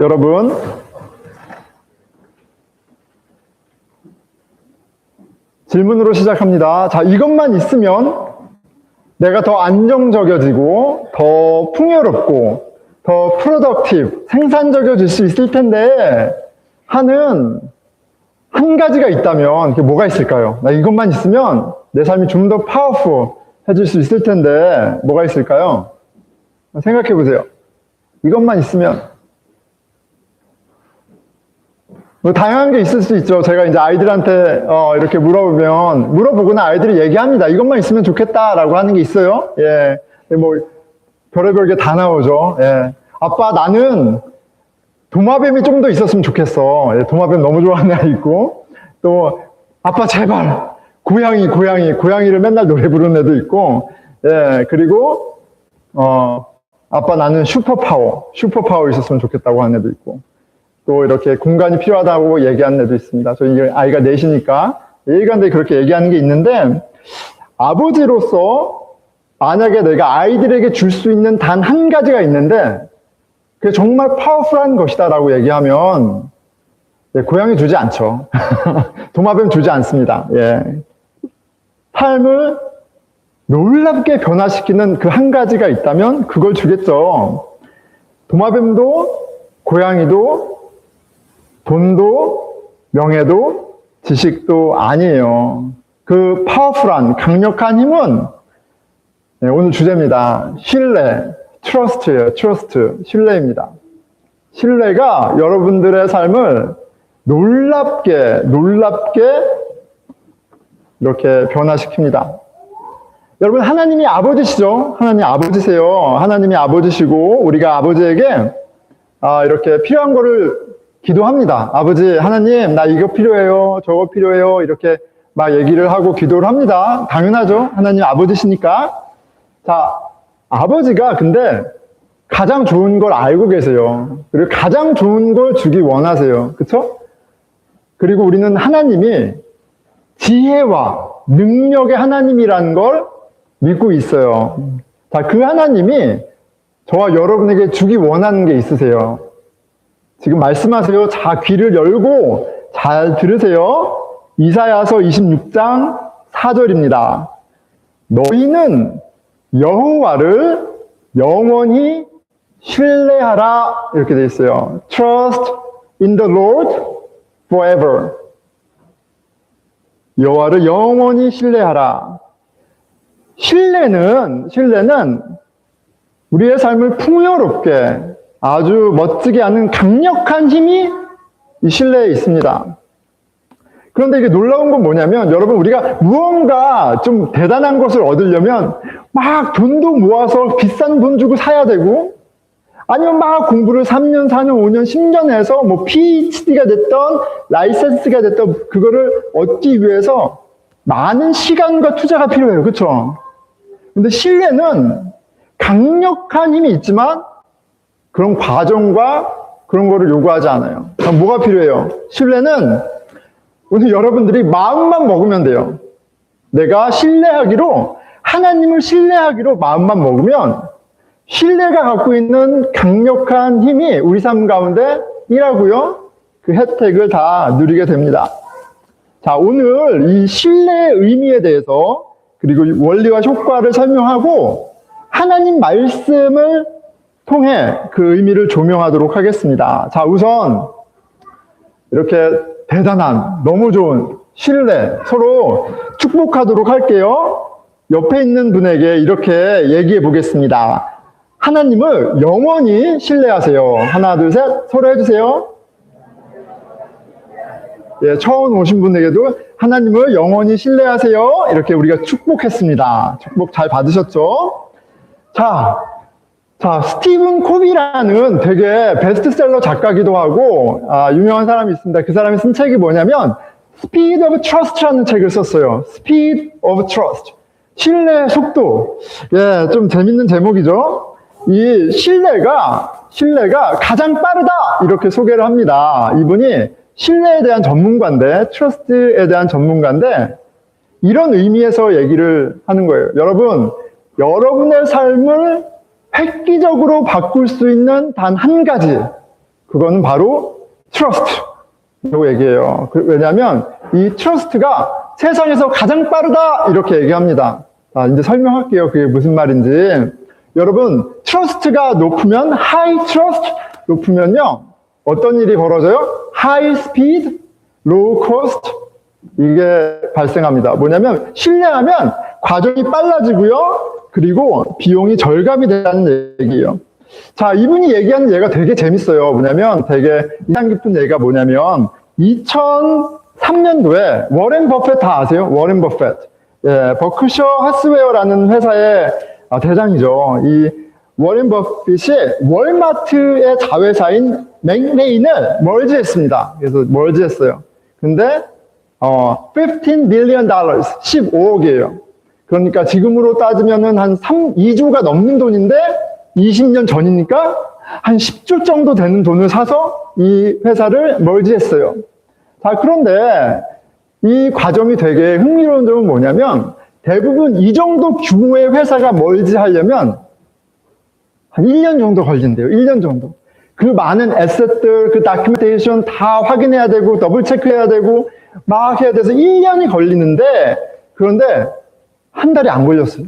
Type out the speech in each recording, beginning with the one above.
여러분, 질문으로 시작합니다. 자, 이것만 있으면 내가 더 안정적이어지고 더 풍요롭고 더 프로덕티브, 생산적이어질 수 있을 텐데 하는 한 가지가 있다면 그게 뭐가 있을까요? 나 이것만 있으면 내 삶이 좀 더 파워풀해질 수 있을 텐데 뭐가 있을까요? 생각해 보세요. 이것만 있으면 뭐 다양한 게 있을 수 있죠. 제가 이제 아이들한테 이렇게 물어보거나 아이들이 얘기합니다. 이것만 있으면 좋겠다라고 하는 게 있어요. 예, 뭐 별의별 게 다 나오죠. 예, 아빠 나는 도마뱀이 좀 더 있었으면 좋겠어. 예, 도마뱀 너무 좋아하는 아이 있고, 또 아빠 제발 고양이를 맨날 노래 부르는 애도 있고, 예, 그리고 아빠 나는 슈퍼파워 있었으면 좋겠다고 하는 애도 있고. 또 이렇게 공간이 필요하다고 얘기하는 애도 있습니다. 저희 아이가 넷이니까 일관되게 그렇게 얘기하는 게 있는데, 아버지로서 만약에 내가 아이들에게 줄 수 있는 단 한 가지가 있는데 그게 정말 파워풀한 것이다라고 얘기하면 고양이 주지 않죠. 도마뱀 주지 않습니다. 예. 삶을 놀랍게 변화시키는 그 한 가지가 있다면 그걸 주겠죠. 도마뱀도 고양이도 돈도 명예도 지식도 아니에요. 그 파워풀한 강력한 힘은 오늘 주제입니다. 신뢰, 트러스트예요. 트러스트, 신뢰입니다. 신뢰가 여러분들의 삶을 놀랍게 이렇게 변화시킵니다. 여러분, 하나님이 아버지시죠? 하나님 아버지세요. 하나님이 아버지시고 우리가 아버지에게 이렇게 필요한 거를 기도합니다. 아버지, 하나님, 나 이거 필요해요. 저거 필요해요. 이렇게 막 얘기를 하고 기도를 합니다. 당연하죠. 하나님 아버지시니까. 자, 아버지가 근데 가장 좋은 걸 알고 계세요. 그리고 가장 좋은 걸 주기 원하세요. 그쵸? 그리고 우리는 하나님이 지혜와 능력의 하나님이라는 걸 믿고 있어요. 자, 그 하나님이 저와 여러분에게 주기 원하는 게 있으세요. 지금 말씀하세요. 자, 귀를 열고 잘 들으세요. 이사야서 26장 4절입니다. 너희는 여호와를 영원히 신뢰하라 이렇게 되어 있어요. Trust in the Lord forever. 여호와를 영원히 신뢰하라. 신뢰는 우리의 삶을 풍요롭게 아주 멋지게 하는 강력한 힘이 이 신뢰에 있습니다. 그런데 이게 놀라운 건 뭐냐면, 여러분, 우리가 무언가 좀 대단한 것을 얻으려면 막 돈도 모아서 비싼 돈 주고 사야 되고, 아니면 막 공부를 3년, 4년, 5년, 10년 해서 뭐 PhD가 됐던 라이센스가 됐던 그거를 얻기 위해서 많은 시간과 투자가 필요해요. 그렇죠? 근데 신뢰는 강력한 힘이 있지만 그런 과정과 그런 거를 요구하지 않아요. 그럼 뭐가 필요해요? 신뢰는 오늘 여러분들이 마음만 먹으면 돼요. 내가 하나님을 신뢰하기로 마음만 먹으면 신뢰가 갖고 있는 강력한 힘이 우리 삶 가운데 일하고요. 그 혜택을 다 누리게 됩니다. 자, 오늘 이 신뢰의 의미에 대해서 그리고 원리와 효과를 설명하고 하나님 말씀을 통해 그 의미를 조명하도록 하겠습니다. 자, 우선 이렇게 대단한, 너무 좋은 신뢰 서로 축복하도록 할게요. 옆에 있는 분에게 이렇게 얘기해 보겠습니다. 하나님을 영원히 신뢰하세요. 하나, 둘, 셋, 서로 해주세요. 예, 처음 오신 분에게도 하나님을 영원히 신뢰하세요. 이렇게 우리가 축복했습니다. 축복 잘 받으셨죠? 자, 스티븐 코비라는 되게 베스트셀러 작가기도 하고, 유명한 사람이 있습니다. 그 사람이 쓴 책이 뭐냐면, Speed of Trust라는 책을 썼어요. Speed of Trust. 신뢰의 속도. 예, 좀 재밌는 제목이죠? 이 신뢰가 가장 빠르다! 이렇게 소개를 합니다. 이분이 신뢰에 대한 전문가인데, 트러스트에 대한 전문가인데, 이런 의미에서 얘기를 하는 거예요. 여러분, 여러분의 삶을 획기적으로 바꿀 수 있는 단 한 가지, 그거는 바로 트러스트라고 얘기해요. 왜냐하면 이 트러스트가 세상에서 가장 빠르다 이렇게 얘기합니다. 자, 이제 설명할게요. 그게 무슨 말인지. 여러분, 트러스트가 높으면 high trust 높으면요. 어떤 일이 벌어져요? high speed, low cost 이게 발생합니다. 뭐냐면 신뢰하면 과정이 빨라지고요. 그리고 비용이 절감이 된다는 얘기예요. 자, 이분이 얘기하는 예가 되게 재밌어요. 뭐냐면 되게 인상 깊은 예가 뭐냐면 2003년도에 워렌 버핏 다 아세요? 워렌 버핏. 예, 버크셔 하스웨어라는 회사의 대장이죠. 이 워렌 버핏이 월마트의 자회사인 맥레인을 멀지했습니다. 그래서 멀지했어요. 근데 15 billion dollars, 15억이에요. 그러니까 지금으로 따지면은 한 2조가 넘는 돈인데 20년 전이니까 한 10조 정도 되는 돈을 사서 이 회사를 멀지했어요. 자, 그런데 이 과정이 되게 흥미로운 점은 뭐냐면 대부분 이 정도 규모의 회사가 멀지하려면 한 1년 정도 걸린대요. 1년 정도. 그 많은 에셋들, 그 다큐멘테이션 다 확인해야 되고 더블 체크해야 되고 막 해야 돼서 1년이 걸리는데 그런데 한 달이 안 걸렸어요.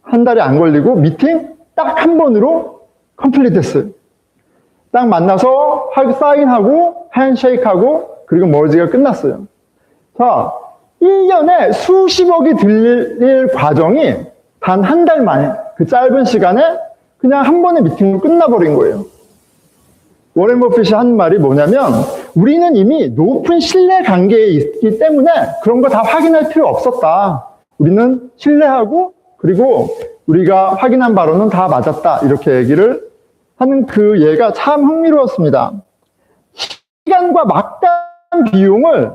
한 달이 안 걸리고 미팅 딱 한 번으로 컴플리트 했어요. 딱 만나서 사인하고 핸쉐이크하고 그리고 머지가 끝났어요. 자, 1년에 수십억이 들릴 과정이 단 한 달 만에 그 짧은 시간에 그냥 한 번의 미팅으로 끝나버린 거예요. 워렌 버핏이 한 말이 뭐냐면 우리는 이미 높은 신뢰 관계에 있기 때문에 그런 거 다 확인할 필요 없었다. 우리는 신뢰하고 그리고 우리가 확인한 바로는 다 맞았다. 이렇게 얘기를 하는 그 예가 참 흥미로웠습니다. 시간과 막대한 비용을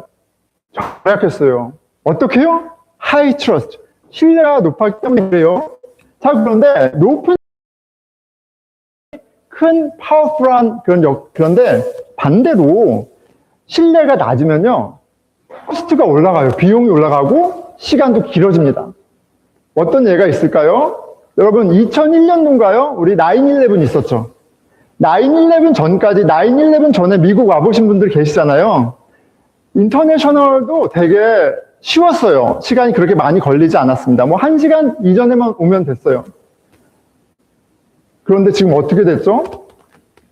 절약했어요. 어떻게 해요? 하이 트러스트. 신뢰가 높았기 때문에 그래요. 자, 그런데 높은 큰 파워풀한 그런데 반대로 신뢰가 낮으면요. 코스트가 올라가요. 비용이 올라가고 시간도 길어집니다. 어떤 예가 있을까요? 여러분 2001년도인가요? 우리 9/11 있었죠. 9/11 전까지 9/11 전에 미국 와보신 분들 계시잖아요. 인터내셔널도 되게 쉬웠어요. 시간이 그렇게 많이 걸리지 않았습니다. 뭐 1시간 이전에만 오면 됐어요. 그런데 지금 어떻게 됐죠?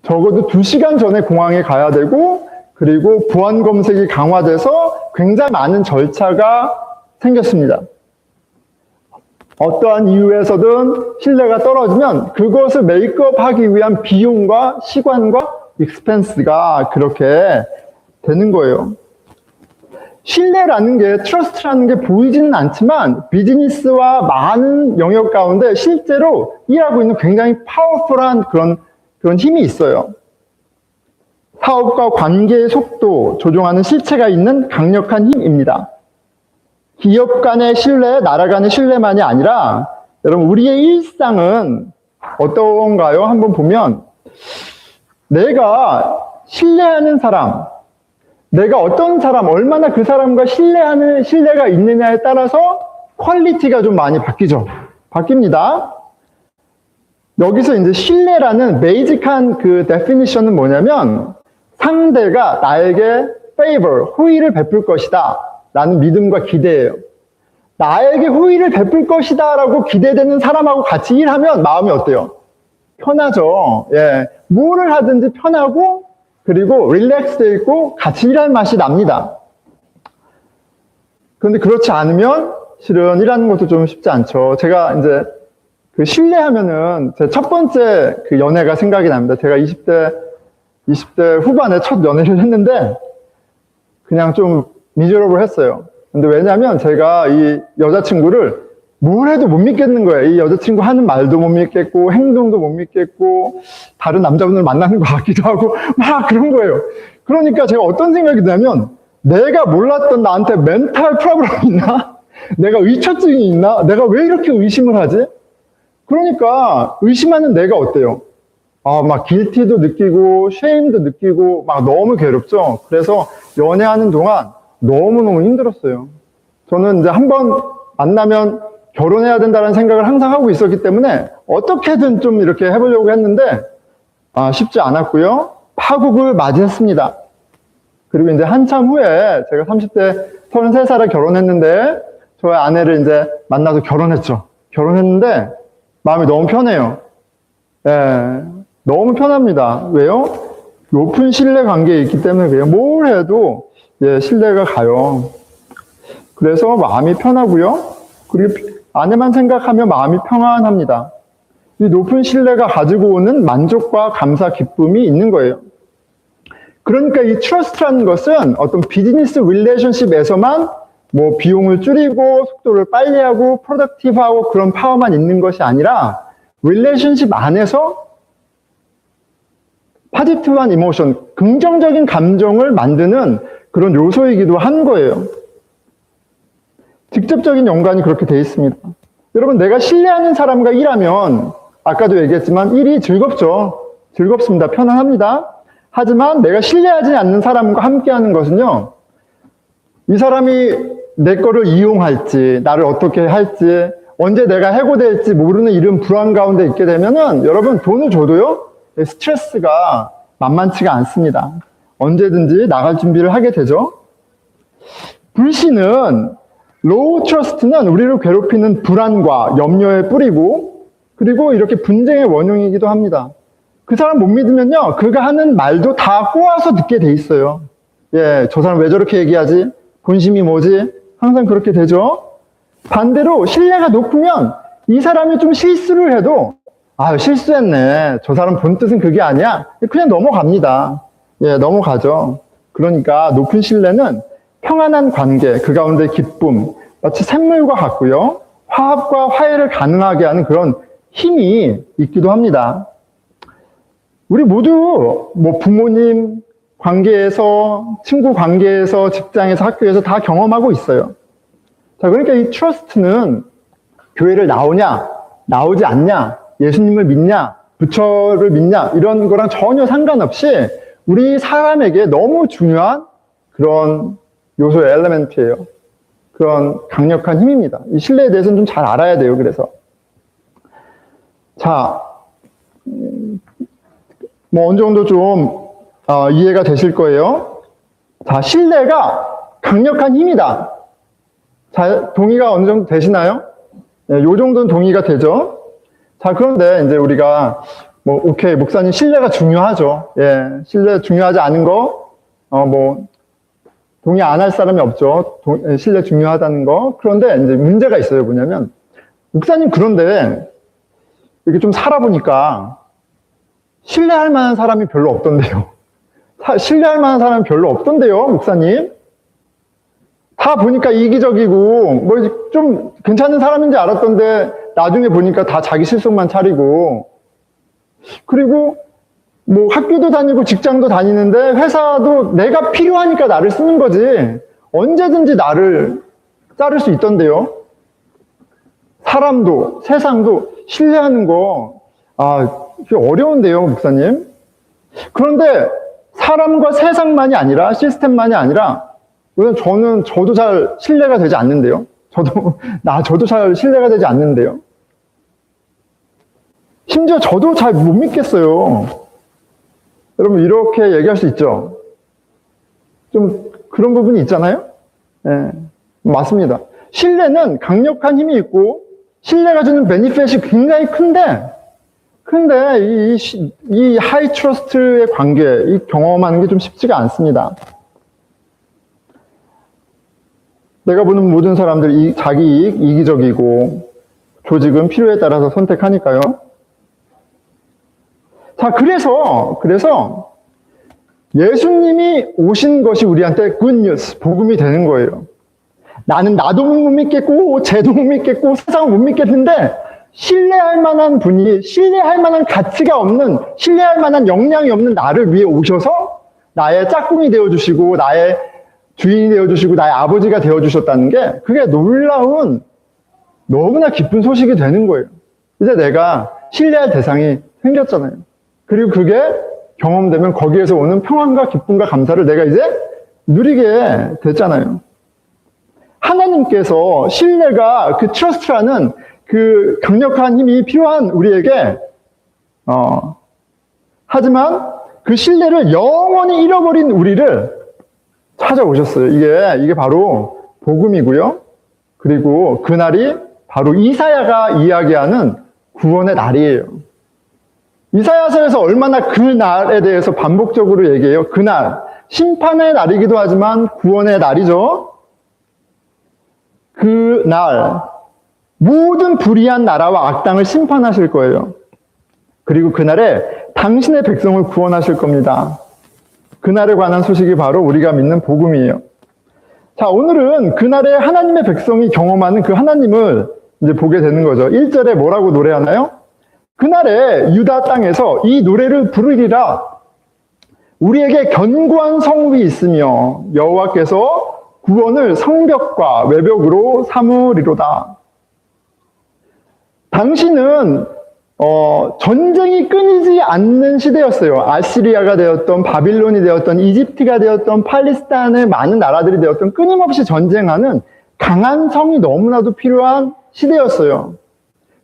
적어도 2시간 전에 공항에 가야 되고 그리고 보안 검색이 강화돼서 굉장히 많은 절차가 생겼습니다. 어떠한 이유에서든 신뢰가 떨어지면 그것을 메이크업하기 위한 비용과 시간과 익스펜스가 그렇게 되는 거예요. 신뢰라는 게, 트러스트라는 게 보이지는 않지만 비즈니스와 많은 영역 가운데 실제로 일하고 있는 굉장히 파워풀한 그런 힘이 있어요. 사업과 관계의 속도 조종하는 실체가 있는 강력한 힘입니다. 기업 간의 신뢰, 나라 간의 신뢰만이 아니라 여러분 우리의 일상은 어떤가요? 한번 보면 내가 신뢰하는 사람, 내가 어떤 사람, 얼마나 그 사람과 신뢰가 있느냐에 따라서 퀄리티가 좀 많이 바뀝니다. 여기서 이제 신뢰라는 베이직한 그 데피니션은 뭐냐면 상대가 나에게 favor, 호의를 베풀 것이다 라는 믿음과 기대예요. 나에게 호의를 베풀 것이다 라고 기대되는 사람하고 같이 일하면 마음이 어때요? 편하죠. 예, 뭐를 하든지 편하고 그리고 릴렉스되어 있고 같이 일할 맛이 납니다. 그런데 그렇지 않으면 실은 일하는 것도 좀 쉽지 않죠. 제가 이제 그 신뢰하면은 제 첫 번째 그 연애가 생각이 납니다. 제가 20대 후반에 첫 연애를 했는데 그냥 좀 미저러블 했어요. 근데 왜냐면 제가 이 여자친구를 뭘 해도 못 믿겠는 거예요. 이 여자친구 하는 말도 못 믿겠고 행동도 못 믿겠고 다른 남자분을 만나는 것 같기도 하고 막 그런 거예요. 그러니까 제가 어떤 생각이 드냐면 내가 몰랐던 나한테 멘탈 프로블럼이 있나? 내가 의처증이 있나? 내가 왜 이렇게 의심을 하지? 그러니까 의심하는 내가 어때요? 막 길티도 느끼고 쉐임도 느끼고 막 너무 괴롭죠. 그래서 연애하는 동안 너무너무 힘들었어요. 저는 이제 한번 만나면 결혼해야 된다는 생각을 항상 하고 있었기 때문에 어떻게든 좀 이렇게 해보려고 했는데 쉽지 않았고요. 파국을 맞이했습니다. 그리고 이제 한참 후에 제가 30대 33살에 결혼했는데 저의 아내를 이제 만나서 결혼했죠. 결혼했는데 마음이 너무 편해요. 예, 너무 편합니다. 왜요? 높은 신뢰 관계에 있기 때문에 그래요. 뭘 해도 예, 신뢰가 가요. 그래서 마음이 편하고요. 그리고 아내만 생각하면 마음이 평안합니다. 이 높은 신뢰가 가지고 오는 만족과 감사, 기쁨이 있는 거예요. 그러니까 이 트러스트라는 것은 어떤 비즈니스 릴레이션십에서만 뭐 비용을 줄이고 속도를 빨리 하고 프로덕티브하고 그런 파워만 있는 것이 아니라 릴레이션십 안에서 파지티브한 이모션, 긍정적인 감정을 만드는 그런 요소이기도 한 거예요. 직접적인 연관이 그렇게 돼 있습니다. 여러분, 내가 신뢰하는 사람과 일하면 아까도 얘기했지만 일이 즐겁죠. 즐겁습니다. 편안합니다. 하지만 내가 신뢰하지 않는 사람과 함께하는 것은요, 이 사람이 내 거를 이용할지, 나를 어떻게 할지, 언제 내가 해고될지 모르는 이런 불안 가운데 있게 되면은 여러분 돈을 줘도요, 스트레스가 만만치가 않습니다. 언제든지 나갈 준비를 하게 되죠. 불신은, 로우 트러스트는 우리를 괴롭히는 불안과 염려의 뿌리고, 그리고 이렇게 분쟁의 원흉이기도 합니다. 그 사람 못 믿으면요, 그가 하는 말도 다 꼬아서 듣게 돼 있어요. 예, 저 사람 왜 저렇게 얘기하지? 본심이 뭐지? 항상 그렇게 되죠. 반대로 신뢰가 높으면 이 사람이 좀 실수를 해도 아, 실수했네. 저 사람 본 뜻은 그게 아니야. 그냥 넘어갑니다. 예, 넘어가죠. 그러니까 높은 신뢰는 평안한 관계, 그 가운데 기쁨, 마치 샘물과 같고요. 화합과 화해를 가능하게 하는 그런 힘이 있기도 합니다. 우리 모두 뭐 부모님 관계에서, 친구 관계에서, 직장에서, 학교에서 다 경험하고 있어요. 자, 그러니까 이 트러스트는 교회를 나오냐, 나오지 않냐, 예수님을 믿냐, 부처를 믿냐, 이런 거랑 전혀 상관없이 우리 사람에게 너무 중요한 그런 요소의 엘리멘트예요. 그런 강력한 힘입니다. 이 신뢰에 대해서는 좀 잘 알아야 돼요, 그래서. 자, 뭐 어느 정도 좀 이해가 되실 거예요. 자, 신뢰가 강력한 힘이다. 자, 동의가 어느 정도 되시나요? 네, 요 정도는 동의가 되죠. 자, 그런데 이제 우리가 뭐 오케이, 목사님 신뢰가 중요하죠. 예, 신뢰 중요하지 않은 거 뭐 동의 안 할 사람이 없죠. 신뢰 중요하다는 거. 그런데 이제 문제가 있어요. 뭐냐면 목사님, 그런데 이렇게 좀 살아보니까 신뢰할 만한 사람이 별로 없던데요. 신뢰할 만한 사람이 별로 없던데요, 목사님. 다 보니까 이기적이고 뭐 좀 괜찮은 사람인지 알았던데 나중에 보니까 다 자기 실속만 차리고, 그리고 뭐 학교도 다니고 직장도 다니는데 회사도 내가 필요하니까 나를 쓰는 거지 언제든지 나를 자를 수 있던데요. 사람도 세상도 신뢰하는 거 어려운데요, 목사님. 그런데 사람과 세상만이 아니라 시스템만이 아니라 저도 잘 신뢰가 되지 않는데요. 저도 잘 신뢰가 되지 않는데요. 심지어 저도 잘 못 믿겠어요. 여러분, 이렇게 얘기할 수 있죠. 좀 그런 부분이 있잖아요. 네, 맞습니다. 신뢰는 강력한 힘이 있고 신뢰가 주는 베니핏이 굉장히 큰데 이 하이 트러스트의 관계, 이 경험하는 게 좀 쉽지가 않습니다. 내가 보는 모든 사람들이 자기 이익, 이기적이고 조직은 필요에 따라서 선택하니까요. 자, 그래서 예수님이 오신 것이 우리한테 굿뉴스, 복음이 되는 거예요. 나도 못 믿겠고 쟤도 못 믿겠고 세상을 못 믿겠는데 신뢰할 만한 분이, 신뢰할 만한 가치가 없는, 신뢰할 만한 역량이 없는 나를 위해 오셔서 나의 짝꿍이 되어주시고 나의 주인이 되어주시고 나의 아버지가 되어주셨다는 게, 그게 놀라운, 너무나 기쁜 소식이 되는 거예요. 이제 내가 신뢰할 대상이 생겼잖아요. 그리고 그게 경험되면 거기에서 오는 평안과 기쁨과 감사를 내가 이제 누리게 됐잖아요. 하나님께서 신뢰가, 그 트러스트라는 그 강력한 힘이 필요한 우리에게 하지만 그 신뢰를 영원히 잃어버린 우리를 찾아오셨어요. 이게 바로 복음이고요. 그리고 그날이 바로 이사야가 이야기하는 구원의 날이에요. 이사야서에서 얼마나 그 날에 대해서 반복적으로 얘기해요. 그날, 심판의 날이기도 하지만 구원의 날이죠. 그 날, 모든 불의한 나라와 악당을 심판하실 거예요. 그리고 그날에 당신의 백성을 구원하실 겁니다. 그날에 관한 소식이 바로 우리가 믿는 복음이에요. 자, 오늘은 그날에 하나님의 백성이 경험하는 그 하나님을 이제 보게 되는 거죠. 1절에 뭐라고 노래하나요? 그날에 유다 땅에서 이 노래를 부르리라. 우리에게 견고한 성읍이 있으며 여호와께서 구원을 성벽과 외벽으로 삼으리로다. 당시는 전쟁이 끊이지 않는 시대였어요. 아시리아가 되었던, 바빌론이 되었던, 이집트가 되었던, 팔레스타인의 많은 나라들이 되었던 끊임없이 전쟁하는 강한 성이 너무나도 필요한 시대였어요.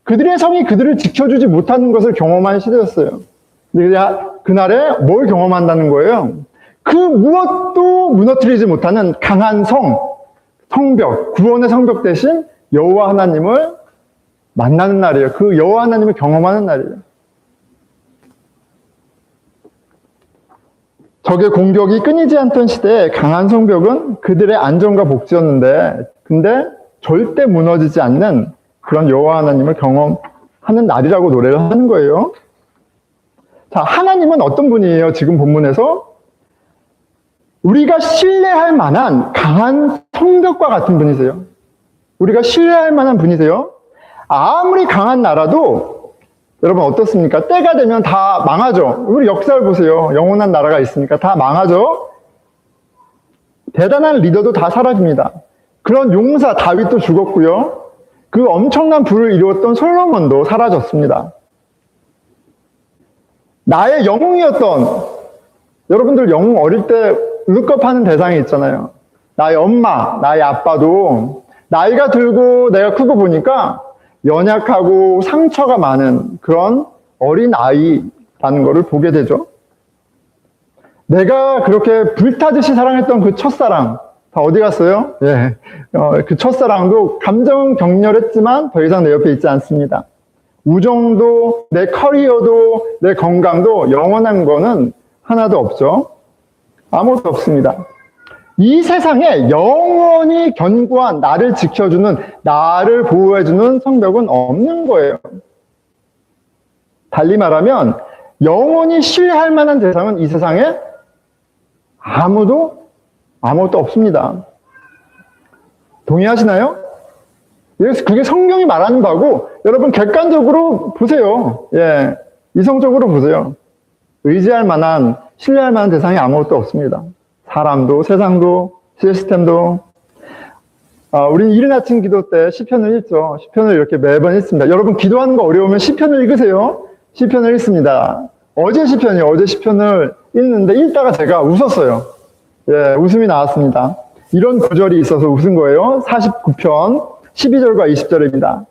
그들의 성이 그들을 지켜주지 못하는 것을 경험한 시대였어요. 근데 그날에 뭘 경험한다는 거예요? 그 무엇도 무너뜨리지 못하는 강한 성벽, 구원의 성벽 대신 여호와 하나님을 만나는 날이에요. 그 여호와 하나님을 경험하는 날이에요. 적의 공격이 끊이지 않던 시대에 강한 성벽은 그들의 안전과 복지였는데, 근데 절대 무너지지 않는 그런 여호와 하나님을 경험하는 날이라고 노래를 하는 거예요. 자, 하나님은 어떤 분이에요? 지금 본문에서 우리가 신뢰할 만한 강한 성벽과 같은 분이세요. 우리가 신뢰할 만한 분이세요. 아무리 강한 나라도 여러분 어떻습니까? 때가 되면 다 망하죠. 우리 역사를 보세요. 영원한 나라가 있으니까 다 망하죠. 대단한 리더도 다 사라집니다. 그런 용사 다윗도 죽었고요. 그 엄청난 부를 이루었던 솔로몬도 사라졌습니다. 나의 영웅이었던, 여러분들 영웅 어릴 때 룩업하는 대상이 있잖아요. 나의 엄마, 나의 아빠도 나이가 들고 내가 크고 보니까 연약하고 상처가 많은 그런 어린 아이라는 것을 보게 되죠. 내가 그렇게 불타듯이 사랑했던 그 첫사랑 다 어디 갔어요? 예, 그 첫사랑도 감정은 격렬했지만 더 이상 내 옆에 있지 않습니다. 우정도, 내 커리어도, 내 건강도 영원한 거는 하나도 없죠. 아무것도 없습니다. 이 세상에 영원히 견고한 나를 지켜주는, 나를 보호해주는 성벽은 없는 거예요. 달리 말하면 영원히 신뢰할 만한 대상은 이 세상에 아무것도 없습니다. 동의하시나요? 그게 성경이 말하는 바고, 여러분 객관적으로 보세요. 예, 이성적으로 보세요. 의지할 만한, 신뢰할 만한 대상이 아무것도 없습니다. 사람도, 세상도, 시스템도. 우리는 이른 아침 기도 때 시편을 읽죠. 시편을 이렇게 매번 읽습니다. 여러분 기도하는 거 어려우면 시편을 읽으세요. 시편을 읽습니다. 어제 시편을 읽는데 읽다가 제가 웃었어요. 예, 웃음이 나왔습니다. 이런 구절이 있어서 웃은 거예요. 49편 12절과 20절입니다.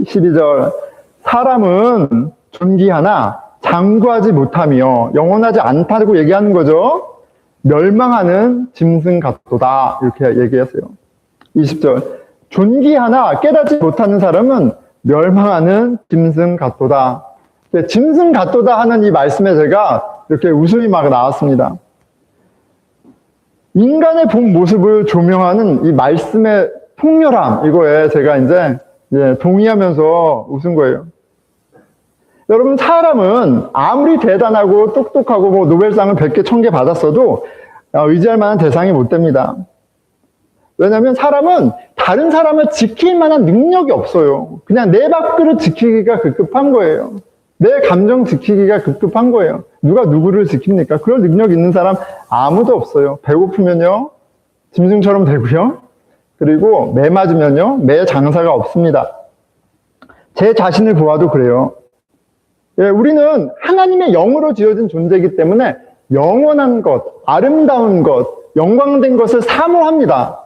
12절, 사람은 존귀하나 장구하지 못하며 영원하지 않다고 얘기하는 거죠. 멸망하는 짐승 같도다, 이렇게 얘기했어요. 20절, 존귀하나 깨닫지 못하는 사람은 멸망하는 짐승 같도다. 짐승 같도다 하는 이 말씀에 제가 이렇게 웃음이 막 나왔습니다. 인간의 본 모습을 조명하는 이 말씀의 통렬함, 이거에 제가 이제 동의하면서 웃은 거예요. 여러분, 사람은 아무리 대단하고 똑똑하고 뭐 노벨상을 100개, 1000개 받았어도 의지할 만한 대상이 못 됩니다. 왜냐하면 사람은 다른 사람을 지킬 만한 능력이 없어요. 그냥 내 밥그릇 지키기가 급급한 거예요. 내 감정 지키기가 급급한 거예요. 누가 누구를 지킵니까? 그럴 능력 있는 사람 아무도 없어요. 배고프면요, 짐승처럼 되고요. 그리고 매 맞으면요, 매 장사가 없습니다. 제 자신을 보아도 그래요. 예, 우리는 하나님의 영으로 지어진 존재이기 때문에 영원한 것, 아름다운 것, 영광된 것을 사모합니다.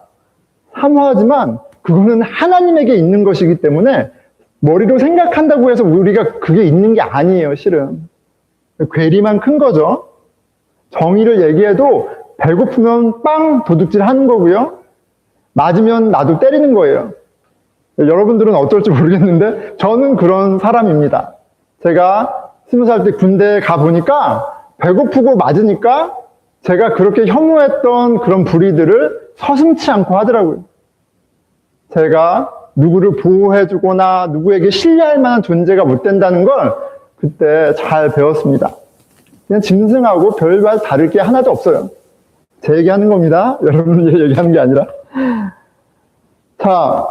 사모하지만 그거는 하나님에게 있는 것이기 때문에 머리로 생각한다고 해서 우리가 그게 있는 게 아니에요, 실은. 괴리만 큰 거죠. 정의를 얘기해도 배고프면 빵 도둑질 하는 거고요. 맞으면 나도 때리는 거예요. 여러분들은 어떨지 모르겠는데 저는 그런 사람입니다. 제가 20살 때 군대에 가보니까 배고프고 맞으니까 제가 그렇게 혐오했던 그런 불의들을 서슴지 않고 하더라고요. 제가 누구를 보호해주거나 누구에게 신뢰할 만한 존재가 못 된다는 걸 그때 잘 배웠습니다. 그냥 짐승하고 별반 다를 게 하나도 없어요. 제 얘기하는 겁니다. 여러분 얘기하는 게 아니라. 자,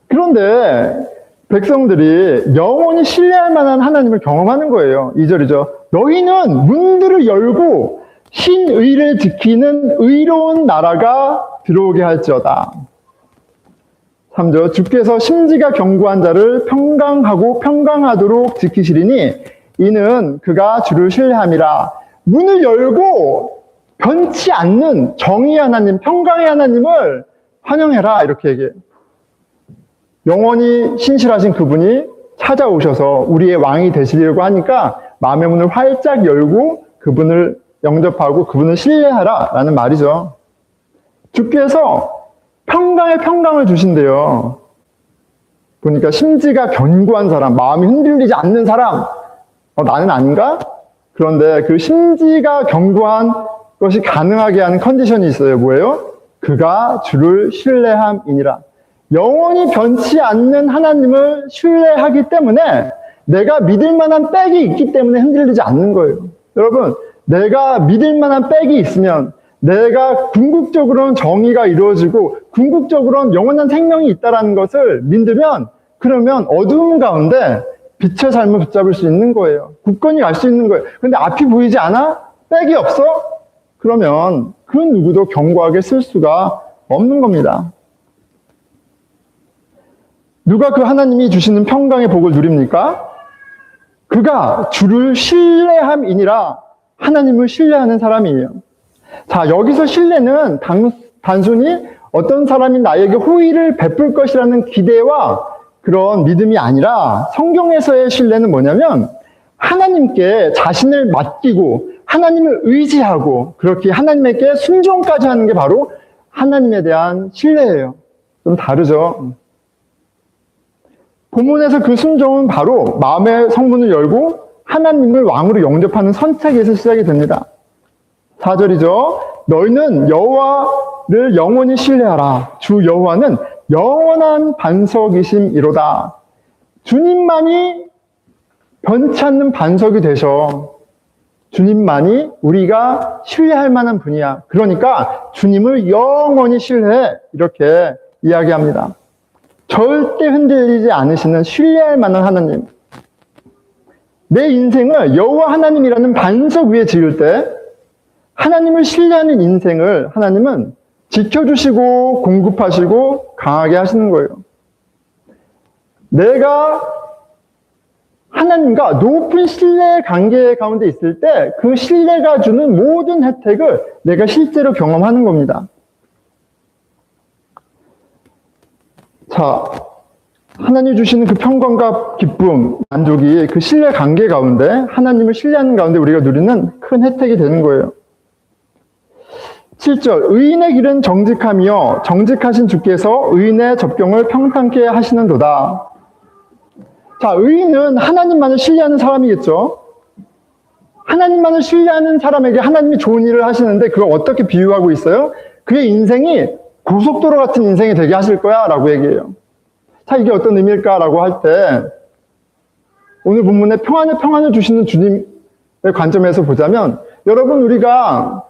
그런데 백성들이 영원히 신뢰할 만한 하나님을 경험하는 거예요. 2절이죠. 너희는 문들을 열고 신의를 지키는 의로운 나라가 들어오게 할지어다. 3절. 주께서 심지가 견고한 자를 평강하고 평강하도록 지키시리니 이는 그가 주를 신뢰함이라. 문을 열고 변치 않는 정의의 하나님, 평강의 하나님을 환영해라. 이렇게 얘기해요. 영원히 신실하신 그분이 찾아오셔서 우리의 왕이 되시려고 하니까 마음의 문을 활짝 열고 그분을 영접하고 그분을 신뢰하라 라는 말이죠. 주께서 평강의 평강을 주신대요. 보니까 심지가 견고한 사람, 마음이 흔들리지 않는 사람, 나는 아닌가? 그런데 그 심지가 견고한 것이 가능하게 하는 컨디션이 있어요. 뭐예요? 그가 주를 신뢰함이니라. 영원히 변치 않는 하나님을 신뢰하기 때문에 내가 믿을 만한 백이 있기 때문에 흔들리지 않는 거예요. 여러분, 내가 믿을 만한 백이 있으면 내가 궁극적으로는 정의가 이루어지고 궁극적으로는 영원한 생명이 있다는 것을 믿으면 그러면 어두움 가운데 빛의 삶을 붙잡을 수 있는 거예요. 굳건히 갈 수 있는 거예요. 근데 앞이 보이지 않아? 백이 없어? 그러면 그 누구도 견고하게 쓸 수가 없는 겁니다. 누가 그 하나님이 주시는 평강의 복을 누립니까? 그가 주를 신뢰함이니라. 하나님을 신뢰하는 사람이에요. 자, 여기서 신뢰는 단순히 어떤 사람이 나에게 호의를 베풀 것이라는 기대와 그런 믿음이 아니라 성경에서의 신뢰는 뭐냐면 하나님께 자신을 맡기고 하나님을 의지하고 그렇게 하나님에게 순종까지 하는 게 바로 하나님에 대한 신뢰예요. 좀 다르죠. 본문에서 그 순종은 바로 마음의 성문을 열고 하나님을 왕으로 영접하는 선택에서 시작이 됩니다. 4절이죠. 너희는 여호와를 영원히 신뢰하라. 주 여호와는 영원한 반석이심이로다. 주님만이 변치 않는 반석이 되셔. 주님만이 우리가 신뢰할 만한 분이야. 그러니까 주님을 영원히 신뢰해. 이렇게 이야기합니다. 절대 흔들리지 않으시는 신뢰할 만한 하나님. 내 인생을 여호와 하나님이라는 반석 위에 지을 때 하나님을 신뢰하는 인생을 하나님은 지켜주시고 공급하시고 강하게 하시는 거예요. 내가 하나님과 높은 신뢰 관계 가운데 있을 때 그 신뢰가 주는 모든 혜택을 내가 실제로 경험하는 겁니다. 자, 하나님 주시는 그 평강과 기쁨, 만족이 그 신뢰 관계 가운데 하나님을 신뢰하는 가운데 우리가 누리는 큰 혜택이 되는 거예요. 7절, 의인의 길은 정직하며 정직하신 주께서 의인의 접경을 평탄케 하시는도다. 자, 의인은 하나님만을 신뢰하는 사람이겠죠. 하나님만을 신뢰하는 사람에게 하나님이 좋은 일을 하시는데 그걸 어떻게 비유하고 있어요? 그의 인생이 고속도로 같은 인생이 되게 하실 거야 라고 얘기해요. 자, 이게 어떤 의미일까라고 할 때 오늘 본문에 평안을 주시는 주님의 관점에서 보자면 여러분, 우리가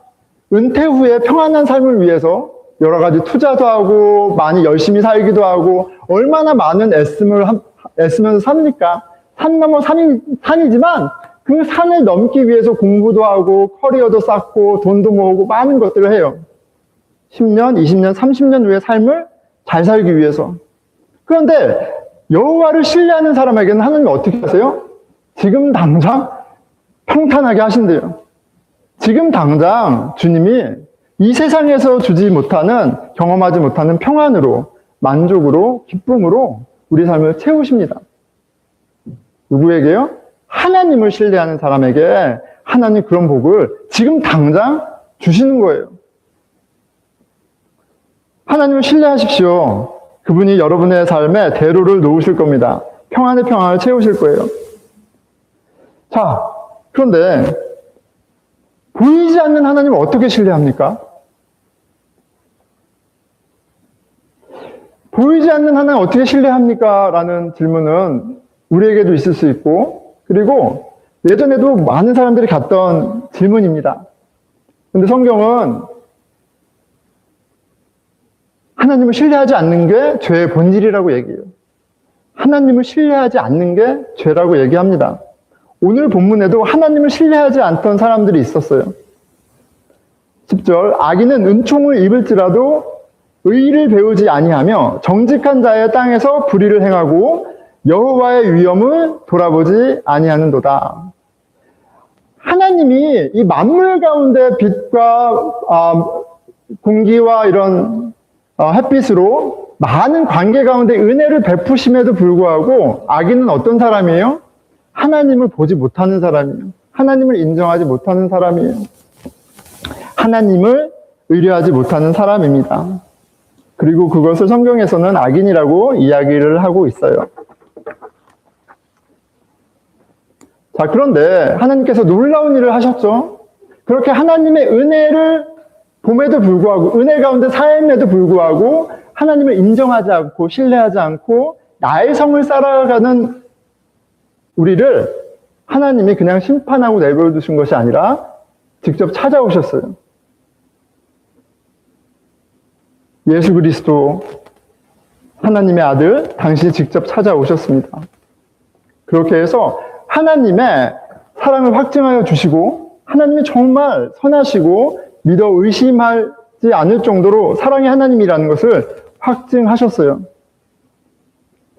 은퇴 후에 평안한 삶을 위해서 여러 가지 투자도 하고 많이 열심히 살기도 하고 얼마나 많은 애쓰면서 삽니까? 산 넘어 산이지만 그 산을 넘기 위해서 공부도 하고 커리어도 쌓고 돈도 모으고 많은 것들을 해요. 10년, 20년, 30년 후의 삶을 잘 살기 위해서. 그런데 여호와를 신뢰하는 사람에게는 하나님이 어떻게 하세요? 지금 당장 평탄하게 하신대요. 지금 당장 주님이 이 세상에서 주지 못하는, 경험하지 못하는 평안으로, 만족으로, 기쁨으로 우리 삶을 채우십니다. 누구에게요? 하나님을 신뢰하는 사람에게 하나님 그런 복을 지금 당장 주시는 거예요. 하나님을 신뢰하십시오. 그분이 여러분의 삶에 대로를 놓으실 겁니다. 평안의 평안을 채우실 거예요. 자, 그런데 보이지 않는 하나님을 어떻게 신뢰합니까? 보이지 않는 하나님 어떻게 신뢰합니까? 라는 질문은 우리에게도 있을 수 있고, 그리고 예전에도 많은 사람들이 갔던 질문입니다. 근데 성경은 하나님을 신뢰하지 않는 게 죄의 본질이라고 얘기해요. 하나님을 신뢰하지 않는 게 죄라고 얘기합니다. 오늘 본문에도 하나님을 신뢰하지 않던 사람들이 있었어요. 10절, 악인은 은총을 입을지라도 의를 배우지 아니하며 정직한 자의 땅에서 불의를 행하고 여호와의 위엄을 돌아보지 아니하는도다. 하나님이 이 만물 가운데 빛과 공기와 이런 햇빛으로 많은 관계 가운데 은혜를 베푸심에도 불구하고 악인은 어떤 사람이에요? 하나님을 보지 못하는 사람이에요. 하나님을 인정하지 못하는 사람이에요. 하나님을 의뢰하지 못하는 사람입니다. 그리고 그것을 성경에서는 악인이라고 이야기를 하고 있어요. 자, 그런데 하나님께서 놀라운 일을 하셨죠. 그렇게 하나님의 은혜를 봄에도 불구하고, 은혜 가운데 삶에도 불구하고 하나님을 인정하지 않고 신뢰하지 않고 나의 성을 쌓아가는 우리를 하나님이 그냥 심판하고 내버려 두신 것이 아니라 직접 찾아오셨어요. 예수 그리스도 하나님의 아들 당신이 직접 찾아오셨습니다. 그렇게 해서 하나님의 사랑을 확증하여 주시고 하나님이 정말 선하시고 믿어 의심하지 않을 정도로 사랑의 하나님이라는 것을 확증하셨어요.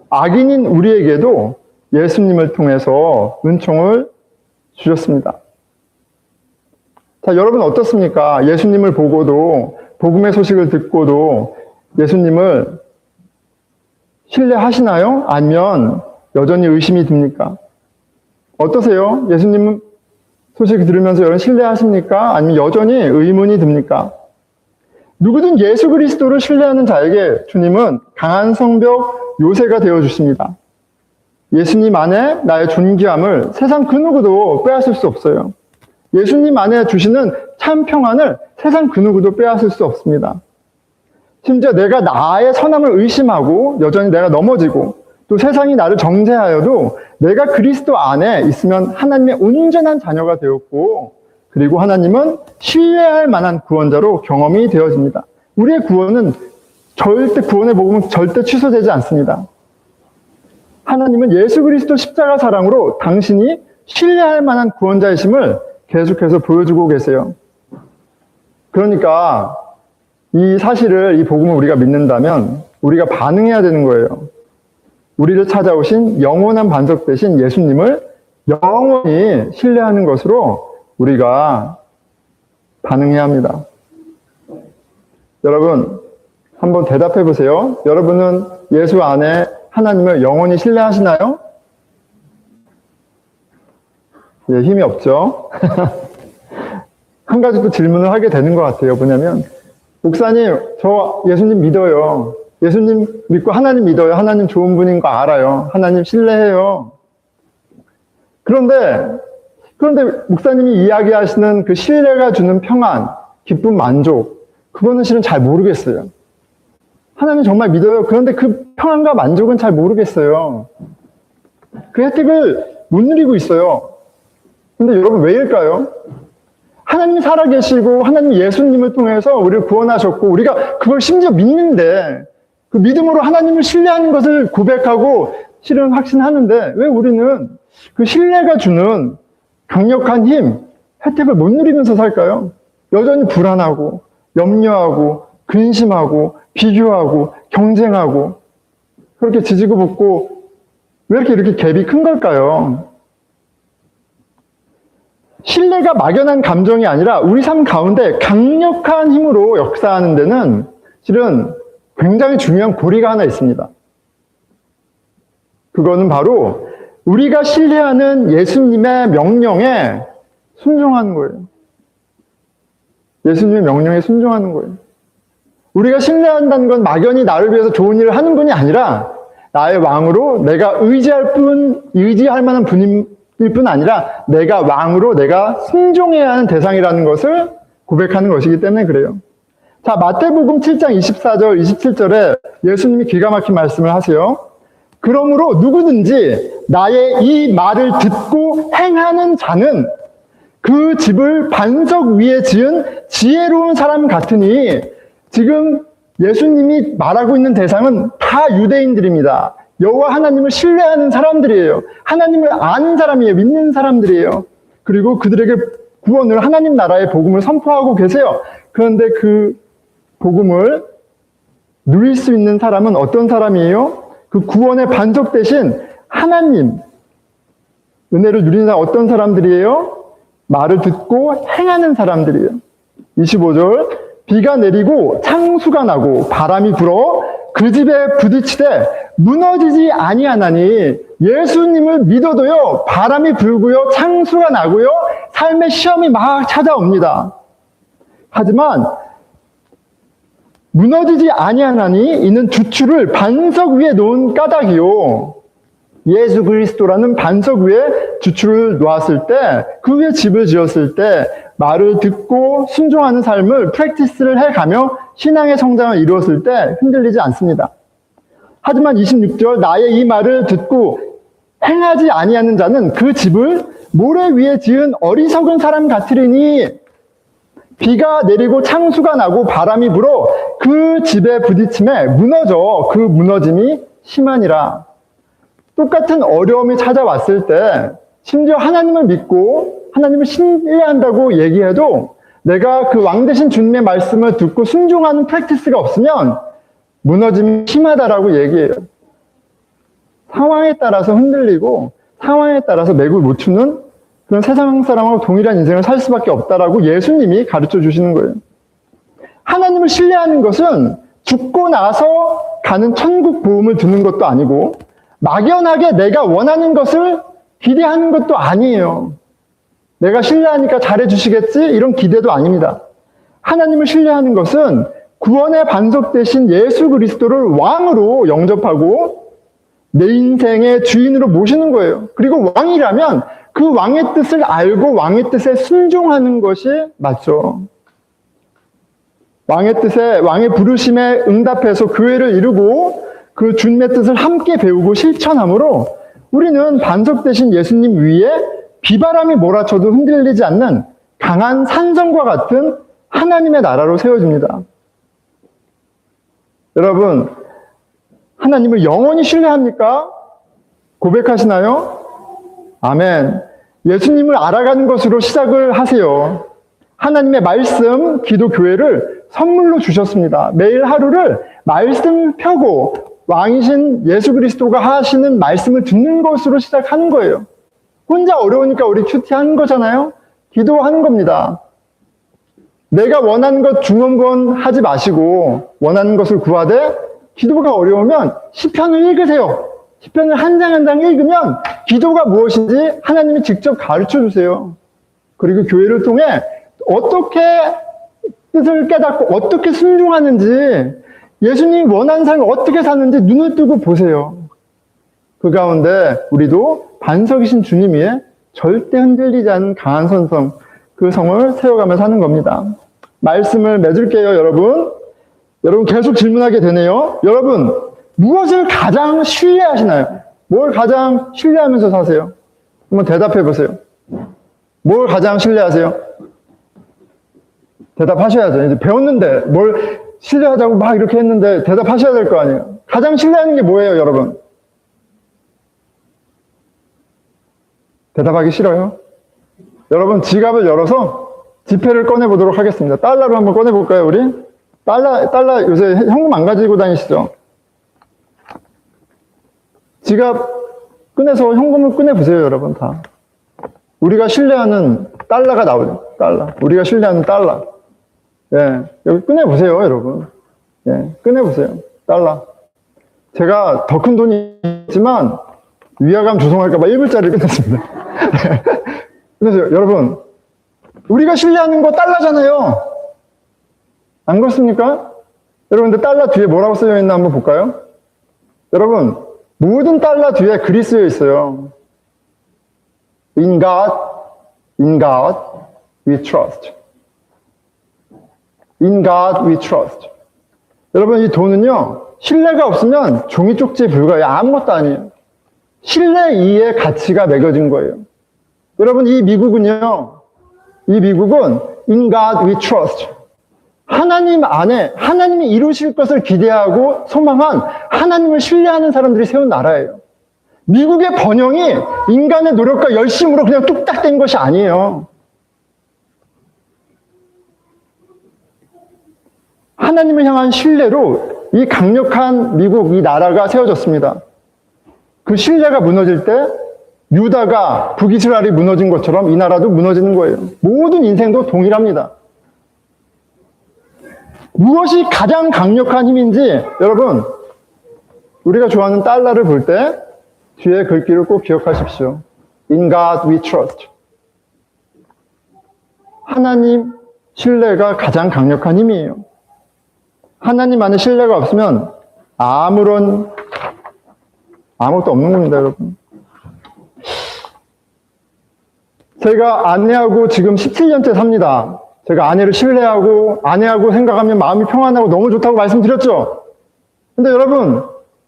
악인인 우리에게도 예수님을 통해서 은총을 주셨습니다. 자, 여러분 어떻습니까? 예수님을 보고도, 복음의 소식을 듣고도 예수님을 신뢰하시나요? 아니면 여전히 의심이 듭니까? 어떠세요? 예수님 소식 들으면서 여러분 신뢰하십니까? 아니면 여전히 의문이 듭니까? 누구든 예수 그리스도를 신뢰하는 자에게 주님은 강한 성벽 요새가 되어주십니다. 예수님 안에 나의 존귀함을 세상 그 누구도 빼앗을 수 없어요. 예수님 안에 주시는 참 평안을 세상 그 누구도 빼앗을 수 없습니다. 심지어 내가 나의 선함을 의심하고 여전히 내가 넘어지고 또 세상이 나를 정죄하여도 내가 그리스도 안에 있으면 하나님의 온전한 자녀가 되었고 그리고 하나님은 신뢰할 만한 구원자로 경험이 되어집니다. 우리의 구원은 구원의 복음은 절대 취소되지 않습니다. 하나님은 예수 그리스도 십자가 사랑으로 당신이 신뢰할 만한 구원자이심을 계속해서 보여주고 계세요. 그러니까 이 사실을, 이 복음을 우리가 믿는다면 우리가 반응해야 되는 거예요. 우리를 찾아오신 영원한 반석 되신 예수님을 영원히 신뢰하는 것으로 우리가 반응해야 합니다. 여러분, 한번 대답해 보세요. 여러분은 예수 안에 하나님을 영원히 신뢰하시나요? 예, 힘이 없죠. 한 가지 또 질문을 하게 되는 것 같아요. 뭐냐면, 목사님, 저 예수님 믿어요. 예수님 믿고 하나님 믿어요. 하나님 좋은 분인 거 알아요. 하나님 신뢰해요. 그런데 목사님이 이야기하시는 그 신뢰가 주는 평안, 기쁨, 만족, 그거는 실은 잘 모르겠어요. 하나님 정말 믿어요. 그런데 그 평안과 만족은 잘 모르겠어요. 그 혜택을 못 누리고 있어요. 근데 여러분 왜일까요? 하나님이 살아계시고 하나님 예수님을 통해서 우리를 구원하셨고 우리가 그걸 심지어 믿는데 그 믿음으로 하나님을 신뢰하는 것을 고백하고 실은 확신하는데 왜 우리는 그 신뢰가 주는 강력한 힘, 혜택을 못 누리면서 살까요? 여전히 불안하고 염려하고 근심하고 비교하고 경쟁하고 그렇게 지지고 볶고 왜 이렇게 갭이 큰 걸까요? 신뢰가 막연한 감정이 아니라 우리 삶 가운데 강력한 힘으로 역사하는 데는 실은 굉장히 중요한 고리가 하나 있습니다. 그거는 바로 우리가 신뢰하는 예수님의 명령에 순종하는 거예요. 예수님의 명령에 순종하는 거예요. 우리가 신뢰한다는 건 막연히 나를 위해서 좋은 일을 하는 분이 아니라 나의 왕으로 내가 의지할 만한 분일 뿐 아니라 내가 왕으로 내가 순종해야 하는 대상이라는 것을 고백하는 것이기 때문에 그래요. 자, 마태복음 7장 24절, 27절에 예수님이 기가 막힌 말씀을 하세요. 그러므로 누구든지 나의 이 말을 듣고 행하는 자는 그 집을 반석 위에 지은 지혜로운 사람 같으니, 지금 예수님이 말하고 있는 대상은 다 유대인들입니다. 여호와 하나님을 신뢰하는 사람들이에요. 하나님을 아는 사람이에요. 믿는 사람들이에요. 그리고 그들에게 구원을, 하나님 나라의 복음을 선포하고 계세요. 그런데 그 복음을 누릴 수 있는 사람은 어떤 사람이에요? 그 구원의 반석 대신 하나님 은혜를 누리는 어떤 사람들이에요? 말을 듣고 행하는 사람들이에요. 25절, 비가 내리고 창수가 나고 바람이 불어 그 집에 부딪히되 무너지지 아니하나니, 예수님을 믿어도요 바람이 불고요 창수가 나고요 삶의 시험이 막 찾아옵니다. 하지만 무너지지 아니하나니 이는 주추를 반석 위에 놓은 까닭이요, 예수 그리스도라는 반석 위에 주추를 놓았을 때, 그 위에 집을 지었을 때 말을 듣고 순종하는 삶을 프랙티스를 해가며 신앙의 성장을 이루었을 때 흔들리지 않습니다. 하지만 26절, 나의 이 말을 듣고 행하지 아니하는 자는 그 집을 모래 위에 지은 어리석은 사람 같으리니, 비가 내리고 창수가 나고 바람이 불어 그 집에 부딪힘에 무너져 그 무너짐이 심하니라. 똑같은 어려움이 찾아왔을 때 심지어 하나님을 믿고 하나님을 신뢰한다고 얘기해도 내가 그 왕 대신 주님의 말씀을 듣고 순종하는 프랙티스가 없으면 무너짐이 심하다라고 얘기해요. 상황에 따라서 흔들리고 상황에 따라서 맥을 못 추는 그런 세상 사람하고 동일한 인생을 살 수밖에 없다라고 예수님이 가르쳐 주시는 거예요. 하나님을 신뢰하는 것은 죽고 나서 가는 천국 보험을 드는 것도 아니고 막연하게 내가 원하는 것을 기대하는 것도 아니에요. 내가 신뢰하니까 잘해주시겠지? 이런 기대도 아닙니다. 하나님을 신뢰하는 것은 구원의 반석 대신 예수 그리스도를 왕으로 영접하고 내 인생의 주인으로 모시는 거예요. 그리고 왕이라면 그 왕의 뜻을 알고 왕의 뜻에 순종하는 것이 맞죠. 왕의 뜻에, 왕의 부르심에 응답해서 교회를 이루고 그 주님의 뜻을 함께 배우고 실천함으로 우리는 반석 대신 예수님 위에 비바람이 몰아쳐도 흔들리지 않는 강한 산성과 같은 하나님의 나라로 세워집니다. 여러분, 하나님을 영원히 신뢰합니까? 고백하시나요? 아멘. 예수님을 알아가는 것으로 시작을 하세요. 하나님의 말씀, 기도, 교회를 선물로 주셨습니다. 매일 하루를 말씀을 펴고 왕이신 예수 그리스도가 하시는 말씀을 듣는 것으로 시작하는 거예요. 혼자 어려우니까 우리 큐티하는 거잖아요. 기도하는 겁니다. 내가 원하는 것 중언부언 하지 마시고 원하는 것을 구하되, 기도가 어려우면 시편을 읽으세요. 시편을 한 장 한 장 읽으면 기도가 무엇인지 하나님이 직접 가르쳐 주세요. 그리고 교회를 통해 어떻게 뜻을 깨닫고 어떻게 순종하는지, 예수님이 원하는 삶을 어떻게 사는지 눈을 뜨고 보세요. 그 가운데 우리도 반석이신 주님 위에 절대 흔들리지 않는 강한 선성, 그 성을 세워가며 사는 겁니다. 말씀을 맺을게요, 여러분. 여러분 계속 질문하게 되네요. 여러분, 무엇을 가장 신뢰하시나요? 뭘 가장 신뢰하면서 사세요? 한번 대답해 보세요. 뭘 가장 신뢰하세요? 대답하셔야죠. 이제 배웠는데 뭘 신뢰하자고 막 이렇게 했는데 대답하셔야 될 거 아니에요. 가장 신뢰하는 게 뭐예요, 여러분? 대답하기 싫어요? 여러분, 지갑을 열어서 지폐를 꺼내보도록 하겠습니다. 달러로 한번 꺼내볼까요, 우리? 달러 요새 현금 안 가지고 다니시죠? 지갑 꺼내서 현금을 꺼내보세요, 여러분 다. 우리가 신뢰하는 달러가 나오죠. 달러. 우리가 신뢰하는 달러. 예, 여기 꺼내보세요, 여러분. 예, 꺼내보세요. 달러. 제가 더 큰 돈이 있지만 위화감 조성할까봐 1불짜리 끝냈습니다. 그래서 여러분, 우리가 신뢰하는 거 달러잖아요. 안 그렇습니까? 여러분들 달러 뒤에 뭐라고 쓰여 있나 한번 볼까요? 여러분, 모든 달러 뒤에 글이 쓰여 있어요. In God we trust. In God we trust. 여러분, 이 돈은요, 신뢰가 없으면 종이 쪽지에 불과해요. 아무것도 아니에요. 신뢰 이의 가치가 매겨진 거예요. 여러분, 이 미국은 In God we trust. 하나님 안에 하나님이 이루실 것을 기대하고 소망한 하나님을 신뢰하는 사람들이 세운 나라예요. 미국의 번영이 인간의 노력과 열심으로 그냥 뚝딱 된 것이 아니에요. 하나님을 향한 신뢰로 이 강력한 미국, 이 나라가 세워졌습니다. 그 신뢰가 무너질 때 유다가 북이스라엘이 무너진 것처럼 이 나라도 무너지는 거예요. 모든 인생도 동일합니다. 무엇이 가장 강력한 힘인지 여러분, 우리가 좋아하는 달러를 볼 때 뒤에 글귀를 꼭 기억하십시오. In God we trust. 하나님 신뢰가 가장 강력한 힘이에요. 하나님 안에 신뢰가 없으면 아무것도 없는 겁니다, 여러분. 제가 아내하고 지금 17년째 삽니다. 제가 아내를 신뢰하고 아내하고 생각하면 마음이 평안하고 너무 좋다고 말씀드렸죠? 근데 여러분,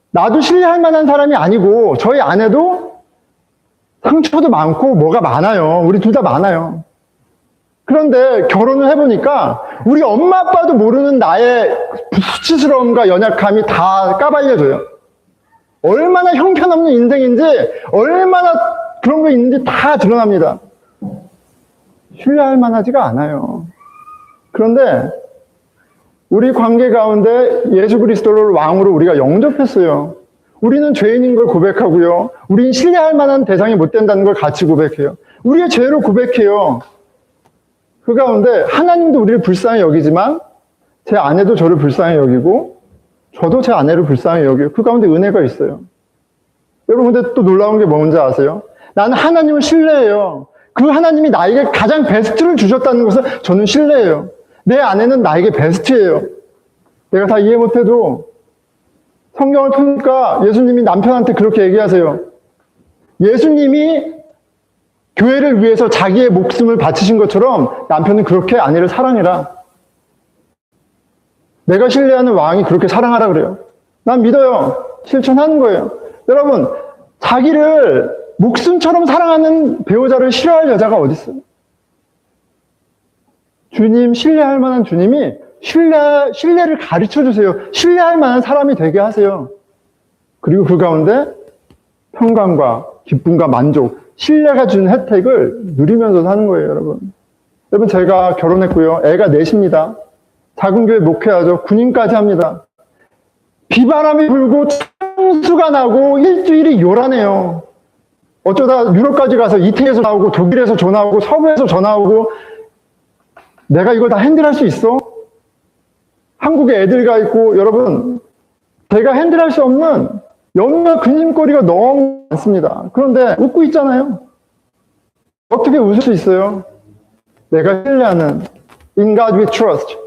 나도 신뢰할 만한 사람이 아니고 저희 아내도 상처도 많고 뭐가 많아요. 우리 둘 다 많아요. 그런데 결혼을 해보니까 우리 엄마 아빠도 모르는 나의 수치스러움과 연약함이 다 까발려져요. 얼마나 형편없는 인생인지, 얼마나 그런 거 있는지 다 드러납니다. 신뢰할 만하지가 않아요. 그런데 우리 관계 가운데 예수 그리스도를 왕으로 우리가 영접했어요. 우리는 죄인인 걸 고백하고요. 우리는 신뢰할 만한 대상이 못 된다는 걸 같이 고백해요. 우리의 죄를 고백해요. 그 가운데 하나님도 우리를 불쌍히 여기지만 제 아내도 저를 불쌍히 여기고 저도 제 아내를 불쌍히 여기고 그 가운데 은혜가 있어요. 여러분, 근데 또 놀라운 게 뭔지 아세요? 나는 하나님을 신뢰해요. 그 하나님이 나에게 가장 베스트를 주셨다는 것을 저는 신뢰해요. 내 아내는 나에게 베스트예요. 내가 다 이해 못해도 성경을 펴니까 예수님이 남편한테 그렇게 얘기하세요. 예수님이 교회를 위해서 자기의 목숨을 바치신 것처럼 남편은 그렇게 아내를 사랑해라. 내가 신뢰하는 왕이 그렇게 사랑하라 그래요. 난 믿어요. 실천하는 거예요. 여러분, 자기를 목숨처럼 사랑하는 배우자를 싫어할 여자가 어디 있어요? 주님, 신뢰할 만한 주님이 신뢰를 가르쳐 주세요. 신뢰할 만한 사람이 되게 하세요. 그리고 그 가운데 평강과 기쁨과 만족, 신뢰가 주는 혜택을 누리면서 사는 거예요, 여러분. 여러분, 제가 결혼했고요. 애가 넷입니다. 작은 교회 목회하죠. 군인까지 합니다. 비바람이 불고 창수가 나고 일주일이 요란해요. 어쩌다 유럽까지 가서 이태리에서 나오고 독일에서 전화 오고 서부에서 전화 오고 내가 이걸 다 핸들할 수 있어? 한국에 애들가 있고 여러분, 제가 핸들할 수 없는 염려 근심거리가 너무 많습니다. 그런데 웃고 있잖아요. 어떻게 웃을 수 있어요? 내가 신뢰하는 In God we trust.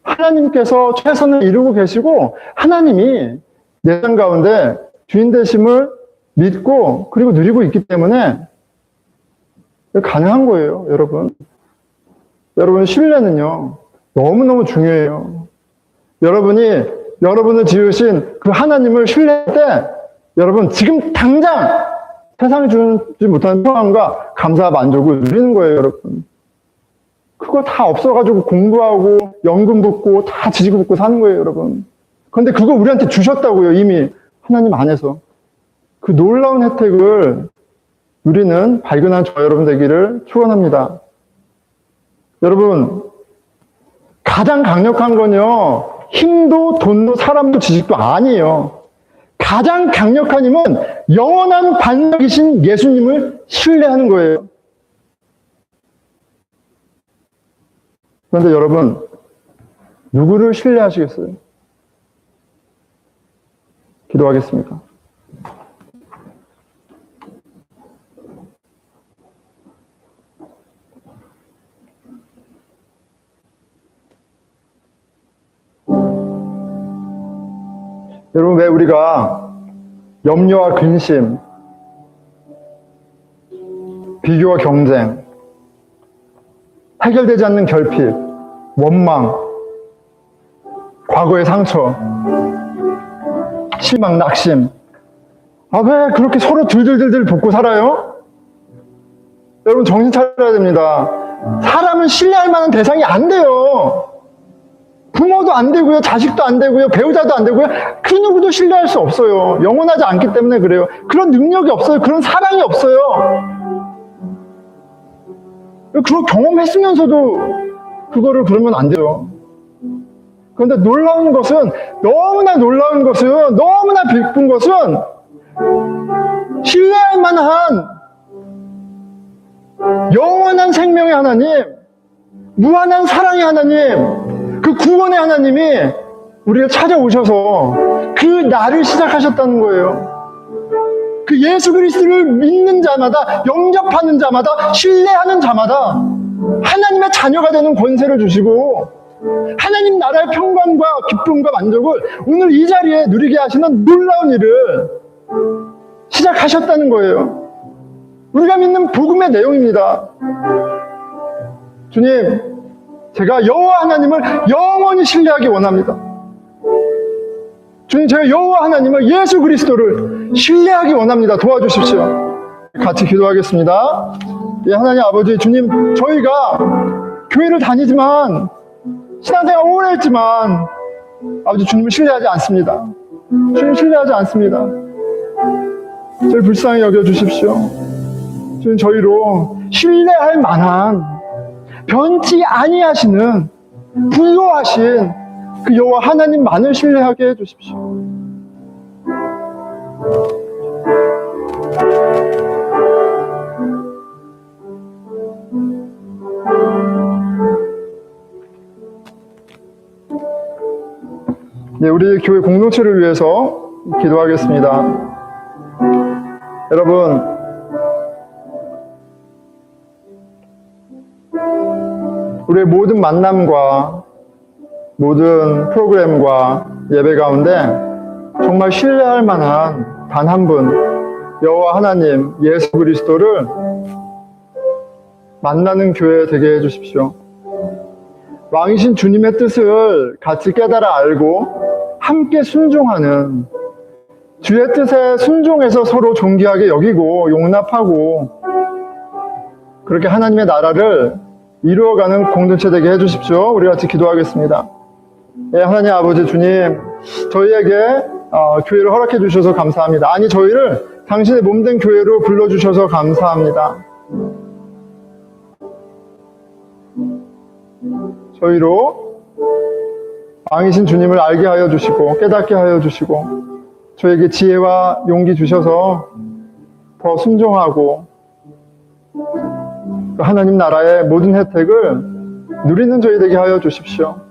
하나님께서 최선을 이루고 계시고 하나님이 내 삶 가운데 주인 되심을 믿고 그리고 누리고 있기 때문에 가능한 거예요, 여러분. 여러분, 신뢰는요 너무너무 중요해요. 여러분이 여러분을 지으신 그 하나님을 신뢰할 때 여러분 지금 당장 세상이 주지 못하는 평안과 감사와 만족을 누리는 거예요, 여러분. 그거 다 없어가지고 공부하고 연금 붓고 다 지지고 붓고 사는 거예요, 여러분. 그런데 그거 우리한테 주셨다고요, 이미 하나님 안에서. 그 놀라운 혜택을 누리는 발견한 저 여러분 되기를 축원합니다. 여러분, 가장 강력한 건요, 힘도 돈도 사람도 지식도 아니에요. 가장 강력한 힘은 영원한 반석이신 예수님을 신뢰하는 거예요. 그런데 여러분, 누구를 신뢰하시겠어요? 기도하겠습니다. 여러분, 왜 우리가 염려와 근심, 비교와 경쟁, 해결되지 않는 결핍, 원망, 과거의 상처, 실망, 낙심, 왜 그렇게 서로 들들들들 볶고 살아요? 여러분, 정신 차려야 됩니다. 사람은 신뢰할 만한 대상이 안 돼요. 부모도 안 되고요, 자식도 안 되고요, 배우자도 안 되고요, 그 누구도 신뢰할 수 없어요. 영원하지 않기 때문에 그래요. 그런 능력이 없어요. 그런 사랑이 없어요. 그걸 경험했으면서도 그거를 그러면 안 돼요. 그런데 놀라운 것은, 너무나 놀라운 것은, 너무나 기쁜 것은, 신뢰할 만한 영원한 생명의 하나님, 무한한 사랑의 하나님, 그 구원의 하나님이 우리를 찾아오셔서 그 날을 시작하셨다는 거예요. 그 예수 그리스도를 믿는 자마다, 영접하는 자마다, 신뢰하는 자마다 하나님의 자녀가 되는 권세를 주시고 하나님 나라의 평강과 기쁨과 만족을 오늘 이 자리에 누리게 하시는 놀라운 일을 시작하셨다는 거예요. 우리가 믿는 복음의 내용입니다. 주님, 제가 여호와 하나님을 영원히 신뢰하기 원합니다. 주님, 제가 여호와 하나님을, 예수 그리스도를 신뢰하기 원합니다. 도와주십시오. 같이 기도하겠습니다. 예, 하나님 아버지, 주님, 저희가 교회를 다니지만, 신앙생활 오래 했지만, 아버지 주님을 신뢰하지 않습니다. 주님 신뢰하지 않습니다. 저희 불쌍히 여겨주십시오. 주님, 저희로 신뢰할 만한, 변치 아니하시는 부요하신 그 여호와 하나님만을 신뢰하게 해주십시오. 네, 우리 교회 공동체를 위해서 기도하겠습니다. 여러분, 우리의 모든 만남과 모든 프로그램과 예배 가운데 정말 신뢰할 만한 단 한 분, 여호와 하나님, 예수 그리스도를 만나는 교회 되게 해주십시오. 왕이신 주님의 뜻을 같이 깨달아 알고 함께 순종하는, 주의 뜻에 순종해서 서로 존귀하게 여기고 용납하고 그렇게 하나님의 나라를 이루어가는 공동체 되게 해주십시오. 우리 같이 기도하겠습니다. 예, 하나님 아버지 주님, 저희에게 교회를 허락해 주셔서 감사합니다. 아니, 저희를 당신의 몸된 교회로 불러주셔서 감사합니다. 저희로 왕이신 주님을 알게 하여 주시고 깨닫게 하여 주시고 저에게 지혜와 용기 주셔서 더 순종하고 하나님 나라의 모든 혜택을 누리는 저희 되게 하여 주십시오.